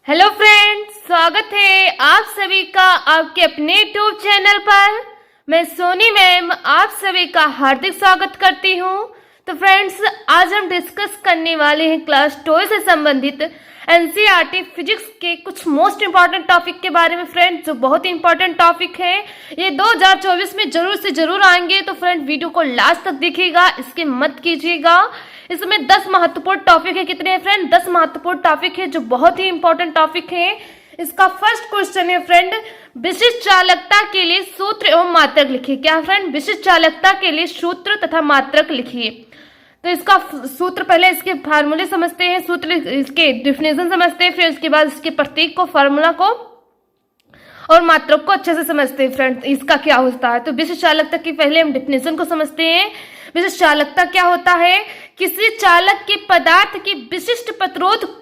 Hello friends, स्वागत है आप सभी का आपके अपने यूट्यूब चैनल पर। मैं सोनी मैम आप सभी का हार्दिक स्वागत करती हूँ। तो फ्रेंड्स, आज हम डिस्कस करने वाले हैं क्लास 12 से संबंधित एनसीईआरटी फिजिक्स के कुछ मोस्ट इंपॉर्टेंट टॉपिक के बारे में फ्रेंड्स, जो बहुत ही इंपॉर्टेंट टॉपिक है। ये 2024 में जरूर से जरूर आएंगे, तो फ्रेंड वीडियो को लास्ट तक देखिएगा, इसके मत कीजिएगा। इसमें 10 महत्वपूर्ण टॉपिक है। कितने हैं फ्रेंड? 10 महत्वपूर्ण टॉपिक है जो बहुत ही इंपॉर्टेंट टॉपिक है। इसका फर्स्ट क्वेश्चन है फ्रेंड, विशिष्ट चालकता के लिए सूत्र एवं मात्रक लिखिए। क्या फ्रेंड? विशिष्ट चालकता के लिए सूत्र तथा मात्रक लिखिए। तो इसका सूत्र, पहले इसके फार्मूले समझते हैं, सूत्र इसके डिफिनेशन समझते हैं, फिर उसके बाद इसके प्रतीक को, फार्मूला को और मात्रक को अच्छे से समझते हैं फ्रेंड, इसका क्या होता है। तो विशिष्ट चालकता की पहले हम डिफिनेशन को समझते हैं। विशिष्ट चालकता क्या होता है? किसी चालक के पदार्थ की विशिष्ट प्रतिरोध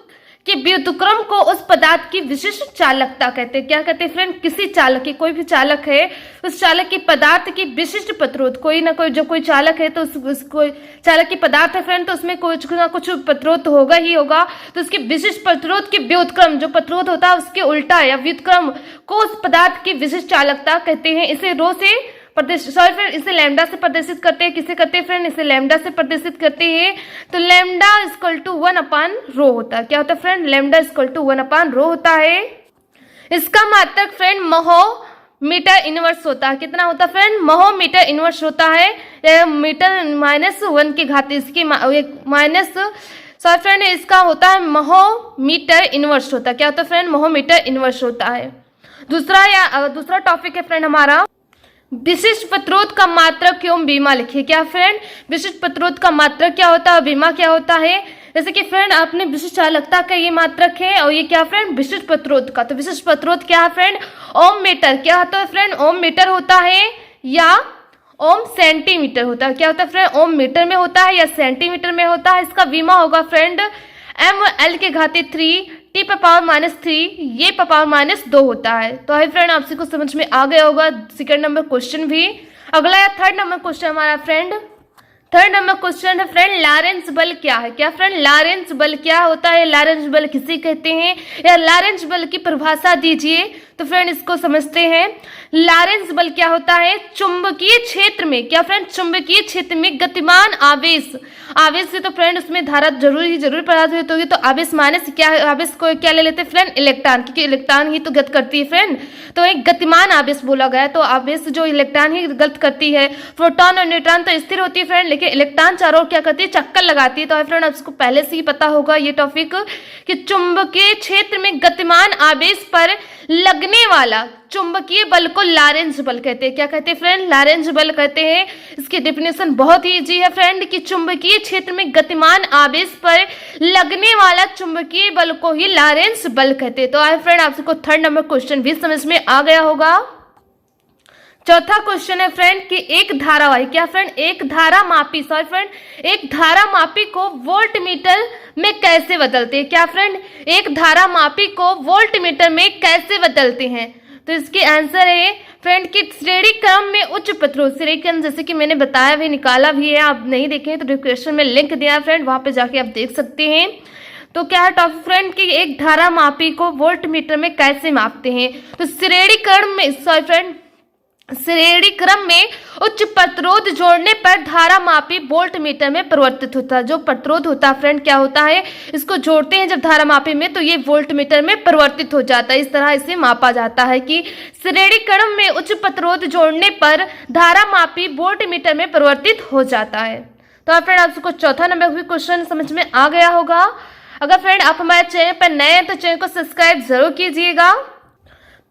के व्युत्क्रम को उस पदार्थ की विशिष्ट चालकता कहते हैं। क्या कहते हैं फ्रेंड? किसी चालक की, कोई भी चालक है, उस चालक के पदार्थ की विशिष्ट प्रतिरोध, कोई ना कोई, जो कोई चालक है तो कोई चालक की पदार्थ है फ्रेंड, तो उसमें कुछ ना कुछ प्रतिरोध तो होगा ही होगा। तो उसके विशिष्ट प्रतिरोध के व्युत्क्रम, जो प्रतिरोध होता है उसके उल्टा या व्युत्क्रम को उस पदार्थ की विशिष्ट चालकता कहते हैं। इसे रो से इसे लैम्डा से प्रदर्शित करते हैं। किसे करते हैं फ्रेंड? इसे लैम्डा से प्रदर्शित करते हैं। तो लैम्डा इक्वल टू 1/ρ होता है। क्या होता है फ्रेंड? लैम्डा इक्वल टू 1/ρ होता है। इसका मात्रक फ्रेंड महो मीटर इनवर्स होता है। कितना होता है फ्रेंड? महो मीटर इनवर्स होता है। मीटर -1 की घात, इसकी फ्रेंड इसका होता है महो मीटर इनवर्स होता है। क्या होता है फ्रेंड? महो मीटर इनवर्स होता है। दूसरा टॉपिक है फ्रेंड हमारा, विशिष्ट प्रतिरोध का मात्रक एवं बीमा लिखिए। क्या फ्रेंड? विशिष्ट प्रतिरोध का मात्रक क्या होता है, बीमा क्या होता है? जैसे कि फ्रेंड आपने विशिष्ट चालकता का ये मात्रक है, और ये क्या फ्रेंड? विशिष्ट प्रतिरोध का। तो विशिष्ट प्रतिरोध क्या है फ्रेंड? ओम मीटर। क्या होता है फ्रेंड? ओम मीटर होता है या ओम सेंटीमीटर होता है। क्या होता है फ्रेंड? ओम मीटर में होता है या सेंटीमीटर में होता है। इसका बीमा होगा फ्रेंड ml के घाते 3 t पर पावर -3 ये पर पावर -2 होता है। तो है फ्रेंड, आपसे को समझ में आ गया होगा। सेकंड नंबर क्वेश्चन भी। अगला या थर्ड नंबर क्वेश्चन हमारा फ्रेंड, थर्ड नंबर क्वेश्चन है फ्रेंड, लॉरेंट्ज बल क्या है? क्या फ्रेंड? लॉरेंट्ज बल क्या होता है? लॉरेंट्ज बल किसे कहते हैं, या लॉरेंट्ज बल की परिभाषा दीजिए। तो फ्रेंड इसको समझते हैं। लॉरेंट्ज बल क्या होता है? चुंबकीय क्षेत्र में, क्या फ्रेंड? चुंबकीय क्षेत्र में गतिमान आवेश, आवेश से तो फ्रेंड उसमें धारा जरूर प्रभावित होगी। तो आवेश माने से क्या, आवेश को क्या ले लेते हैं फ्रेंड? इलेक्ट्रॉन, क्योंकि इलेक्ट्रॉन ही तो गति करती है फ्रेंड। तो एक गतिमान आवेश बोला गया है। तो आवेश जो इलेक्ट्रॉन ही गति करती है। प्रोटॉन और न्यूट्रॉन तो स्थिर होती है फ्रेंड, लेकिन इलेक्ट्रॉन चारों ओर क्या करती है? चक्कर लगाती है। तो फ्रेंड आपको पहले से ही पता होगा ये टॉपिक, कि चुंबकीय क्षेत्र में गतिमान आवेश पर लगने वाला चुंबकीय बल को लॉरेंट्ज बल कहते हैं। क्या कहते हैं फ्रेंड? लॉरेंट्ज बल कहते हैं। इसकी डेफिनेशन बहुत ही इजी है फ्रेंड, कि चुंबकीय क्षेत्र में गतिमान आवेश पर लगने वाला चुंबकीय बल को ही लॉरेंट्ज बल कहते हैं। तो आए फ्रेंड, आपको थर्ड नंबर क्वेश्चन भी समझ में आ गया होगा। चौथा क्वेश्चन है फ्रेंड, कि एक धारावाही, क्या फ्रेंड? एक धारा मापी, सॉरी फ्रेंड, एक धारा मापी को वोल्ट मीटर में कैसे बदलते हैं? क्या फ्रेंड? एक धारा मापी को वोल्ट मीटर में कैसे बदलते हैं? तो इसके आंसर है फ्रेंड कि श्रेणी क्रम में उच्च प्रतिरोध, श्रेणी क्रम जैसे कि मैंने बताया भी, निकाला भी है, आप नहीं देखें तो डिस्क्रिप्शन में लिंक दिया है फ्रेंड, वहां पे जाके आप देख सकते हैं। तो क्या है टॉपिक फ्रेंड, कि एक धारा मापी को वोल्ट मीटर में कैसे मापते हैं? तो श्रेणी क्रम में, सॉरी फ्रेंड, श्रेणी क्रम में उच्च प्रतिरोध जोड़ने पर धारा मापी वोल्ट मीटर में परिवर्तित होता है। जो प्रतिरोध होता है फ्रेंड, क्या होता है? इसको जोड़ते हैं जब धारा मापी में, तो ये वोल्ट मीटर में परिवर्तित हो जाता है। इस तरह इसे मापा जाता है कि श्रेणी क्रम में उच्च प्रतिरोध जोड़ने पर धारा मापी वोल्ट मीटर में परिवर्तित हो जाता है। तो फ्रेंड आपको चौथा नंबर भी क्वेश्चन समझ में आ गया होगा। अगर फ्रेंड आप हमारे चैनल पर नए हैं तो चैनल को सब्सक्राइब जरूर कीजिएगा।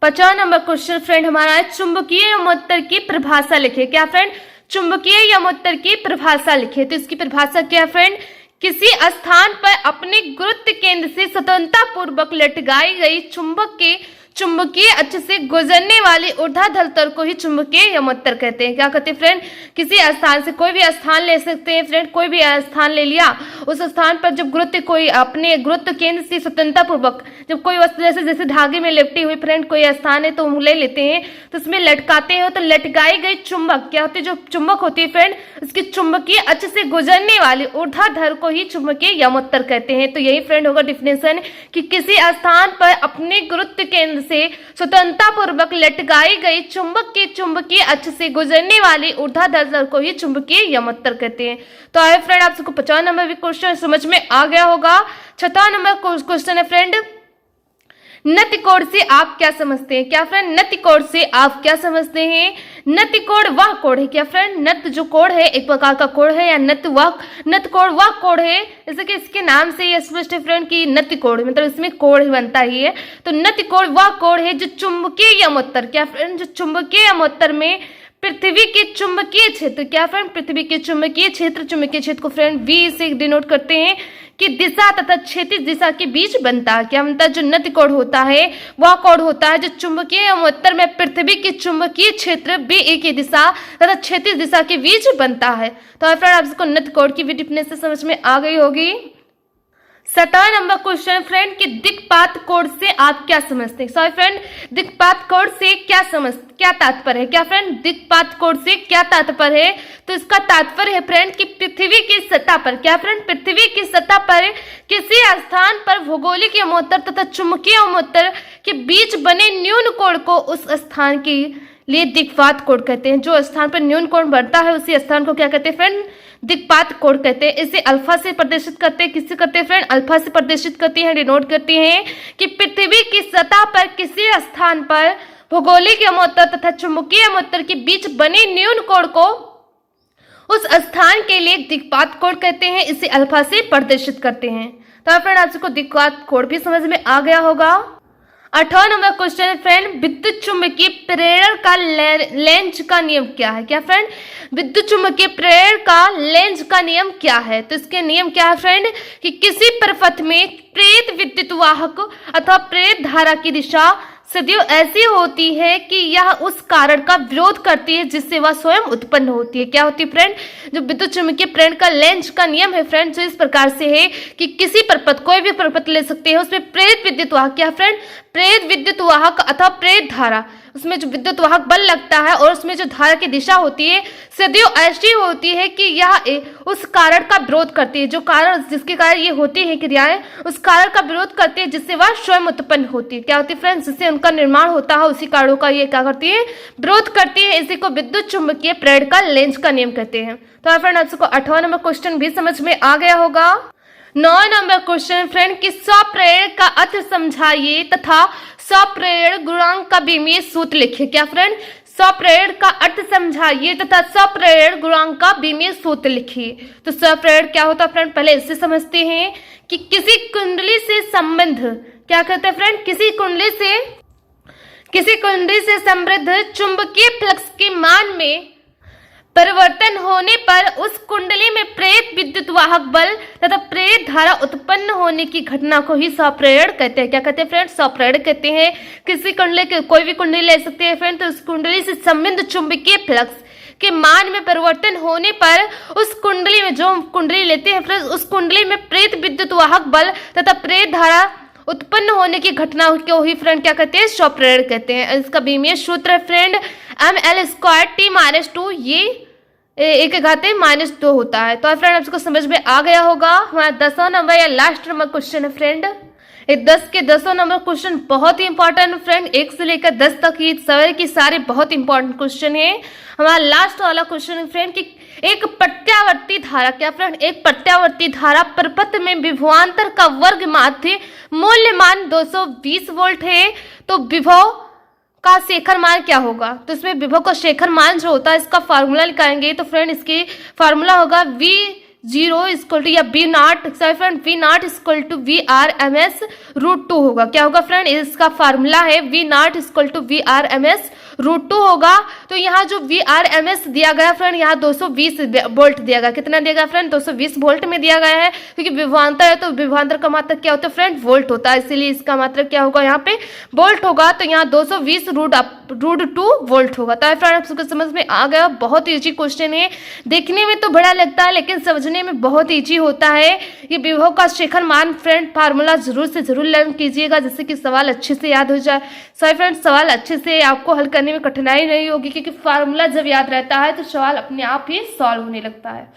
5वां नंबर क्वेश्चन फ्रेंड हमारा है, चुंबकीय यमोत्तर की परिभाषा लिखिए। क्या फ्रेंड? चुंबकीय यमोत्तर की परिभाषा लिखिए। तो इसकी परिभाषा क्या है फ्रेंड? किसी स्थान पर अपने गुरुत्व केंद्र से स्वतंत्रता पूर्वक लटकाई गई चुंबक के चुंबकीय अक्ष से गुजरने वाली ऊर्ध्वाधर तल को ही चुंबकीय यमोत्तर कहते हैं। क्या कहते हैं फ्रेंड? किसी स्थान से, कोई भी स्थान ले सकते हैं फ्रेंड, कोई भी स्थान ले लिया, उस स्थान पर जब गुरुत्व, कोई अपने गुरुत्व केंद्र से स्वतंत्रता पूर्वक, जब कोई वस्तु जैसे धागे में लिपटी हुई फ्रेंड कोई स्थान है तो हम ले लेते हैं, तो उसमें लटकाते हैं, तो लटकाई गई चुंबक क्या होती है, जो चुंबक होती है फ्रेंड, उसकी चुंबकीय अक्ष से गुजरने वाली ऊर्ध्वाधर को ही चुंबकीय यमोत्तर कहते हैं। तो यही फ्रेंड होगा डिफिनेशन कि किसी स्थान पर अपने गुरुत्व केंद्र से स्वतंत्रता पूर्वक लटकाई गई चुंबक की चुंबकीय अक्ष से गुजरने वाली ऊर्ध्वाधर को ही चुंबकीय यमोत्तर कहते हैं। तो आए फ्रेंड आप सबको 50 नंबर भी क्वेश्चन समझ में आ गया होगा। 6वां नंबर क्वेश्चन है फ्रेंड, नतिकोण से आप क्या समझते हैं? क्या फ्रेंड, नतिकोण से आप क्या समझते हैं? नतिकोण वह कोण है क्या फ्रेंड, नत जो कोण है एक प्रकार का कोण है, या नतकोण वह कोण है, जैसे कि इसके नाम से ये स्पष्ट है फ्रेंड कि नतिकोण मतलब इसमें कोण ही बनता ही है। तो नतिकोण वह कोण है जो चुंबकीय यमोत्तर क्या फ्रेंड, जो चुंबकीय यमोत्तर में पृथ्वी के चुंबकीय क्षेत्र क्या फ्रेंड, पृथ्वी के चुंबकीय क्षेत्र को फ्रेंड वी से डिनोट करते हैं कि दिशा तथा क्षैतिज दिशा के बीच बनता है। क्या बनता है, जो नतिकोण होता है वह कोण होता है जो चुंबकीय यमोत्तर में पृथ्वी के चुंबकीय क्षेत्र बी की दिशा तथा क्षैतिज दिशा के बीच बनता है। तो फ्रेंड आप इसको नतिकोण की भी डिफिनेशन समझ में आ गई होगी। 7वां नंबर क्वेश्चन फ्रेंड कि दिक्पात कोण से आप क्या समझते हैं? सॉरी फ्रेंड, दिक्पात कोण से क्या तात्पर्य है? क्या फ्रेंड, दिक्पात कोण से क्या तात्पर्य है? तो इसका तात्पर्य है फ्रेंड कि पृथ्वी की सतह पर क्या फ्रेंड, पृथ्वी की सतह पर किसी स्थान पर भौगोलिक यमोत्तर तथा चुंबकीय यमोत्तर के बीच बने न्यून कोण को उस स्थान के लिए दिक्पात कोण कहते हैं। जो स्थान पर न्यून कोण बढ़ता है उसी स्थान को क्या कहते हैं फ्रेंड, दिक्पात कोण कहते हैं। इसे अल्फा से प्रदर्शित करते हैं, किससे करते हैं फ्रेंड, अल्फा से प्रदर्शित करती हैं, डिनोट करती हैं कि पृथ्वी की सतह पर किसी स्थान पर भौगोलिक यमोत्तर तथा चुंबकीय यमोत्तर के बीच बने न्यून कोण को उस स्थान के लिए दिक्पात कोण कहते हैं, इसे अल्फा से प्रदर्शित करते हैं। तो फ्रेंड आप सबको दिक्पात कोण भी समझ में आ गया होगा। 8वां नंबर क्वेश्चन है फ्रेंड, विद्युत चुम्बकीय प्रेरण का लेंज का नियम क्या है? क्या फ्रेंड, विद्युत चुम्बकीय प्रेरण का लेंज का नियम क्या है? तो इसके नियम क्या है फ्रेंड कि किसी परिपथ में प्रेरित विद्युत वाहक अथवा प्रेरित धारा की दिशा सदैव ऐसी होती है कि यह उस कारण का विरोध करती है जिससे वह स्वयं उत्पन्न होती है। क्या होती है फ्रेंड, जो विद्युत चुम्बकीय प्रेरण का लेंज का नियम है फ्रेंड, जो इस प्रकार से है कि किसी परिपथ, कोई भी परिपथ ले सकते हैं, उसमें प्रेरित विद्युत वाहक क्या फ्रेंड, प्रेरित विद्युत वाहक अथवा प्रेरित धारा, उसमें जो विद्युत वाहक बल लगता है और उसमें जो धारा की दिशा होती है सदैव ऐसी होती है कि यह उस कारण का विरोध करती है, जो कारण जिसके कारण ये होती है क्रियाएं उस कारण का विरोध करती है जिससे वह स्वयं उत्पन्न होती है। क्या होती है फ्रेंड्स, जिससे उनका निर्माण होता है उसी कारणों का ये क्या करती है, विरोध करती है। इसी को विद्युत चुम्बकीय प्रेरण का लेंज का नियम कहते हैं। तो फ्रेंड आप सबको 8वां नंबर क्वेश्चन भी समझ में आ गया होगा। 9 नंबर क्वेश्चन फ्रेंड कि स्वप्रेरण का अर्थ समझाइए तथा स्वप्रेरण गुणांक का बीमीय सूत्र लिखिए। क्या फ्रेंड, स्वप्रेरण का अर्थ समझाइए तथा स्वप्रेरण गुणांक का बीमीय सूत्र लिखिए। तो स्वप्रेरण क्या होता है फ्रेंड, पहले इससे समझते हैं कि किसी कुंडली से संबंध क्या कहते हैं फ्रेंड, किसी कुंडली से समृद्ध चुंबकीय फ्लक्स के मान में परिवर्तन होने पर उस कुंडली में प्रेरित विद्युत वाहक बल तथा प्रेरित धारा उत्पन्न होने की घटना को ही स्वप्रेरण कहते हैं। क्या कहते हैं फ्रेंड, स्वप्रेरण कहते हैं। किसी कुंडली के कोई भी कुंडली ले सकते हैं फ्रेंड, तो उस कुंडली से संबंध चुंबकीय फ्लक्स के मान में परिवर्तन होने पर उस कुंडली में, जो कुंडली लेते हैं फ्रेंड, उस कुंडली में प्रेरित विद्युत वाहक बल तथा प्रेरित धारा उत्पन्न होने की घटना को ही फ्रेंड क्या कहते हैं, स्वप्रेरण कहते हैं। इसका बीमीय सूत्र है फ्रेंड ml²T-2, ये एक घाते -2 होता है। तो फ्रेंड आपको समझ में आ गया होगा। हमारा 10वां नंबर या लास्ट नंबर क्वेश्चन है फ्रेंड, 10 के 10वां नंबर क्वेश्चन बहुत ही इंपॉर्टेंट फ्रेंड, 1 से लेकर 10 तक ही सवाल की सारे बहुत इंपॉर्टेंट क्वेश्चन है। हमारा लास्ट वाला क्वेश्चन है फ्रेंड कि एक प्रत्यावर्ती धारा, क्या फ्रेंड, एक प्रत्यावर्ती धारा परिपथ में विभवांतर का वर्ग माध्य मूल्यमान 220 वोल्ट है, तो विभव का शेखर मान क्या होगा? तो इसमें विभव का शेखर मान जो होता है इसका फार्मूला निकालेंगे। तो फ्रेंड इसकी फार्मूला होगा V0 इक्वल टू या V0, sorry friend, V0 equal to VRMS√2 होगा। क्या होगा फ्रेंड, इसका फार्मूला है V0 इक्वल टू VRMS√2 होगा। तो यहाँ जो VRMS दिया गया फ्रेंड, यहाँ 220 वोल्ट दिया गया। कितना दिया गया फ्रेंड, 220 वोल्ट में दिया गया है, क्योंकि विभवांतर है तो विभवांतर का मात्रक क्या होता है फ्रेंड, वोल्ट होता है, इसीलिए इसका मात्रक क्या होगा यहाँ पे वोल्ट होगा। तो यहाँ 220 √2 वोल्ट होगा। तो फ्रेंड आप सबको समझ में आ गया, बहुत ईजी क्वेश्चन है, देखने में तो बड़ा लगता है लेकिन समझने में बहुत ईजी होता है। ये विभव का शेखर मान फ्रेंड फार्मूला जरूर से जरूर लर्न कीजिएगा जिससे कि सवाल अच्छे से याद हो जाए। सॉरी फ्रेंड, सवाल अच्छे से आपको हल करने में कठिनाई नहीं होगी क्योंकि फार्मूला जब याद रहता है तो सवाल अपने आप ही सॉल्व होने लगता है।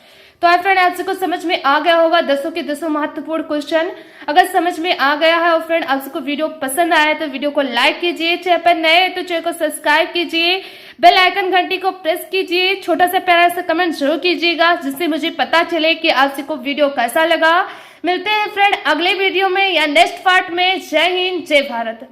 तो फ्रेंड आप सबको समझ में आ गया होगा 10 के 10 महत्वपूर्ण क्वेश्चन। अगर समझ में आ गया है और फ्रेंड आप सबको वीडियो पसंद आया तो वीडियो को लाइक कीजिए, चैनल पर नए हैं तो चैनल को सब्सक्राइब कीजिए, बेल आइकन घंटी को प्रेस कीजिए, छोटा सा प्यारा सा कमेंट जरूर कीजिएगा जिससे मुझे पता चले कि आप सबको वीडियो कैसा लगा। मिलते हैं फ्रेंड अगले वीडियो में या नेक्स्ट पार्ट में। जय हिंद, जय भारत।